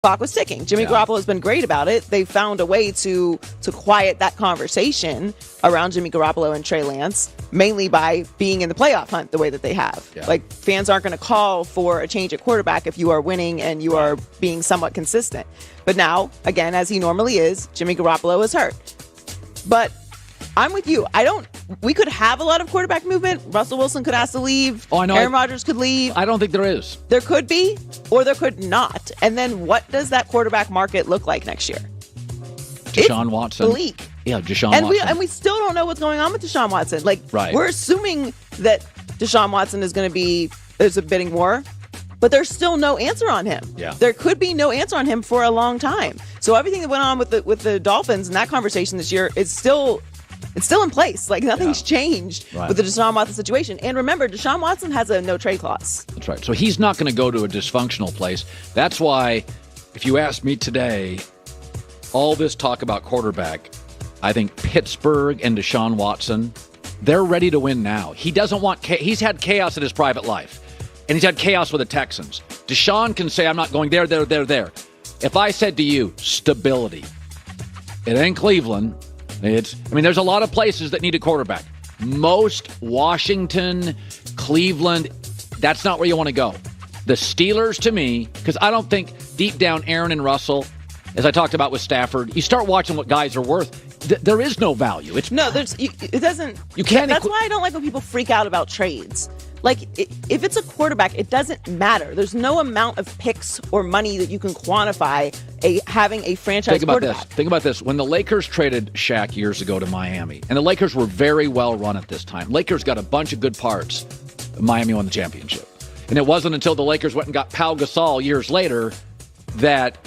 clock was ticking. Jimmy Garoppolo has been great about it. They found a way to quiet that conversation around Jimmy Garoppolo and Trey Lance, mainly by being in the playoff hunt the way that they have. Yeah. Like, fans aren't going to call for a change at quarterback if you are winning and you are being somewhat consistent. But now, again, as he normally is, Jimmy Garoppolo is hurt. But I'm with you. We could have a lot of quarterback movement. Russell Wilson could ask to leave. Oh, I know. Aaron Rodgers could leave. I don't think there is. There could be, or there could not. And then what does that quarterback market look like next year? Deshaun Watson. Bleak. Yeah, Deshaun Watson. And we still don't know what's going on with Deshaun Watson. Like, right. We're assuming that Deshaun Watson is going to be, there's a bidding war, but there's still no answer on him. Yeah. There could be no answer on him for a long time. So everything that went on with the Dolphins and that conversation this year is still in place. Like, nothing's changed with the Deshaun Watson situation. And remember, Deshaun Watson has a no-trade clause. That's right. So he's not going to go to a dysfunctional place. That's why, if you ask me today, all this talk about quarterback, I think Pittsburgh and Deshaun Watson, they're ready to win now. He doesn't want he's had chaos in his private life, and he's had chaos with the Texans. Deshaun can say, I'm not going there. If I said to you, stability, it ain't Cleveland. There's a lot of places that need a quarterback. Most Washington, Cleveland, that's not where you want to go. The Steelers, to me, because I don't think deep down Aaron and Russell, as I talked about with Stafford, you start watching what guys are worth. There is no value. It doesn't. You can't. That's why I don't like when people freak out about trades. Like, if it's a quarterback, it doesn't matter. There's no amount of picks or money that you can quantify having a franchise quarterback. Think about this. When the Lakers traded Shaq years ago to Miami, and the Lakers were very well run at this time. Lakers got a bunch of good parts. Miami won the championship. And it wasn't until the Lakers went and got Pau Gasol years later that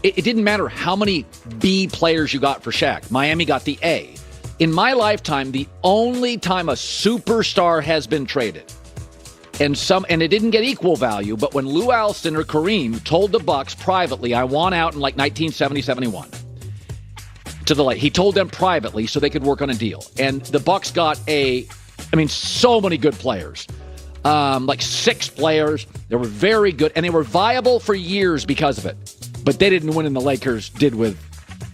it didn't matter how many B players you got for Shaq. Miami got the A. In my lifetime, the only time a superstar has been traded, and it didn't get equal value, but when Lou Alcindor or Kareem told the Bucks privately, I want out in like 1970-71. He told them privately so they could work on a deal. And the Bucks got so many good players. Like 6 players. They were very good, and they were viable for years because of it. But they didn't win, and the Lakers did with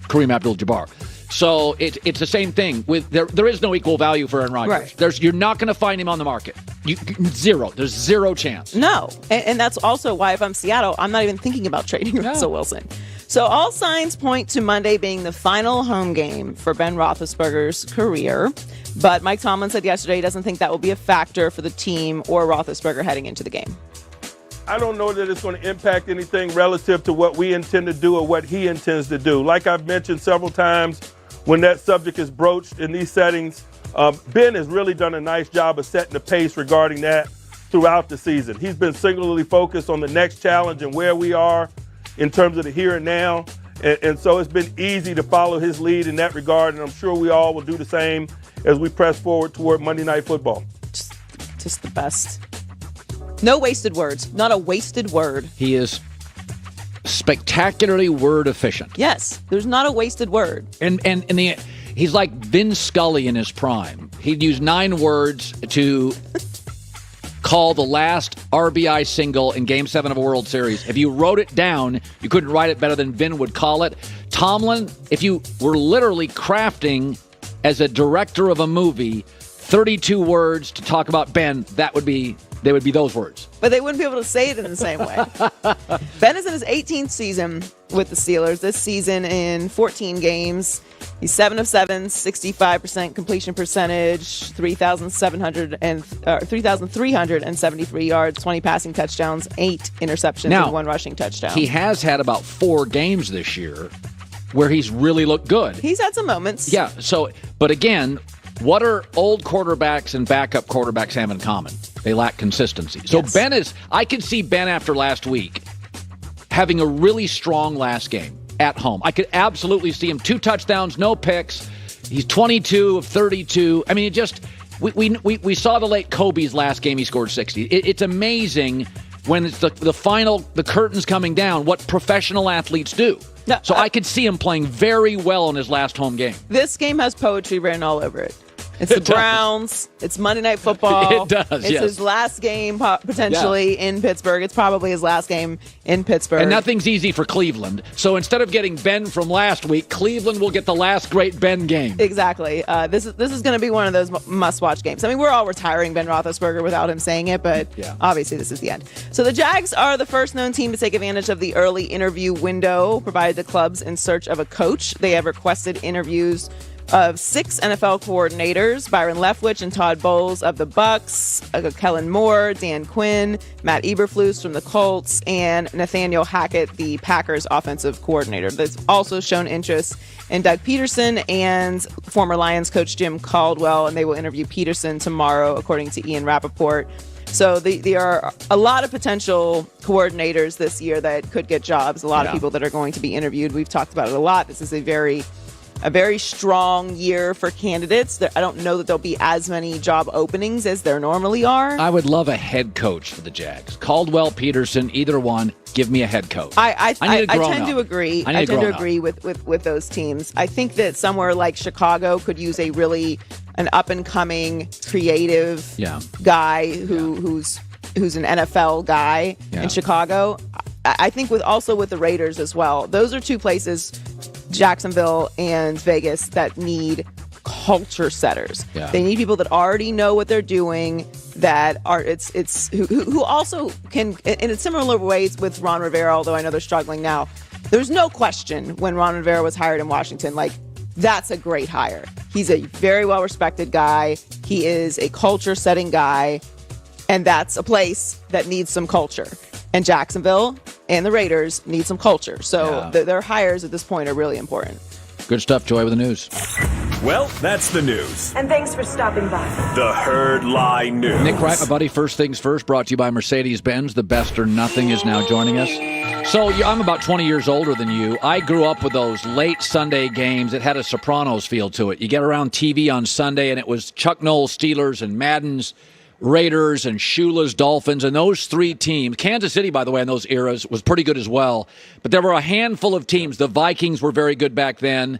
Kareem Abdul-Jabbar. So it's the same thing. There is no equal value for Aaron Rodgers. Right. You're not going to find him on the market. Zero. There's zero chance. No. And that's also why, if I'm Seattle, I'm not even thinking about trading Russell Wilson. So all signs point to Monday being the final home game for Ben Roethlisberger's career. But Mike Tomlin said yesterday he doesn't think that will be a factor for the team or Roethlisberger heading into the game. I don't know that it's going to impact anything relative to what we intend to do or what he intends to do. Like I've mentioned several times, when that subject is broached in these settings, Ben has really done a nice job of setting the pace regarding that throughout the season. He's been singularly focused on the next challenge and where we are in terms of the here and now. And so it's been easy to follow his lead in that regard, and I'm sure we all will do the same as we press forward toward Monday Night Football. Just the best. No wasted words. Not a wasted word. He is spectacularly word efficient. Yes, there's not a wasted word. And he's like Vin Scully in his prime. He'd use 9 words to call the last RBI single in Game 7 of a World Series. If you wrote it down, you couldn't write it better than Vin would call it. Tomlin, if you were literally crafting as a director of a movie 32 words to talk about Ben, they would be those words. But they wouldn't be able to say it in the same way. Ben is in his 18th season with the Steelers. This season in 14 games. He's 7 of 7, 65% completion percentage, 3,373 yards, 20 passing touchdowns, 8 interceptions, and 1 rushing touchdown. He has had about 4 games this year where he's really looked good. He's had some moments. Yeah. So, but again, what are old quarterbacks and backup quarterbacks have in common? They lack consistency. So yes. I could see Ben after last week having a really strong last game at home. I could absolutely see him 2 touchdowns, no picks. He's 22 of 32. I mean, we saw the late Kobe's last game. He scored 60. It's amazing when it's the curtain's coming down, what professional athletes do. So I could see him playing very well in his last home game. This game has poetry written all over it. It's the Browns. It's Monday Night Football. It does, It's yes. his last game potentially in Pittsburgh. It's probably his last game in Pittsburgh. And nothing's easy for Cleveland. So instead of getting Ben from last week, Cleveland will get the last great Ben game. Exactly. This is going to be one of those must-watch games. I mean, we're all retiring Ben Roethlisberger without him saying it, but obviously this is the end. So the Jags are the first known team to take advantage of the early interview window provided to clubs in search of a coach. They have requested interviews of 6 NFL coordinators: Byron Leftwich and Todd Bowles of the Bucks, Kellen Moore, Dan Quinn, Matt Eberflus from the Colts, and Nathaniel Hackett, the Packers offensive coordinator. They've also shown interest in Doug Peterson and former Lions coach Jim Caldwell, and they will interview Peterson tomorrow, according to Ian Rappaport. So there are a lot of potential coordinators this year that could get jobs, a lot of people that are going to be interviewed. We've talked about it a lot. This is a very strong year for candidates. I don't know that there'll be as many job openings as there normally are. I would love a head coach for the Jags. Caldwell, Peterson, either one. Give me a head coach. I tend to agree. I tend to agree with those teams. I think that somewhere like Chicago could use an up and coming creative guy who's an NFL guy in Chicago. I think with the Raiders as well. Those are two places, Jacksonville and Vegas, that need culture setters. Yeah. They need people that already know what they're doing, that are who also can, in similar ways with Ron Rivera, although I know they're struggling now. There's no question when Ron Rivera was hired in Washington, that's a great hire. He's a very well-respected guy. He is a culture-setting guy, and that's a place that needs some culture. And Jacksonville and the Raiders need some culture. So their hires at this point are really important. Good stuff, Joy, with the news. Well, that's the news. And thanks for stopping by. The Herd Lie News. Nick Wright, my buddy, First Things First, brought to you by Mercedes-Benz. The best or nothing is now joining us. So I'm about 20 years older than you. I grew up with those late Sunday games. It had a Sopranos feel to it. You get around TV on Sunday, and it was Chuck Noll's Steelers and Madden's Raiders and Shula's Dolphins, and those three teams. Kansas City, by the way, in those eras was pretty good as well. But there were a handful of teams. The Vikings were very good back then.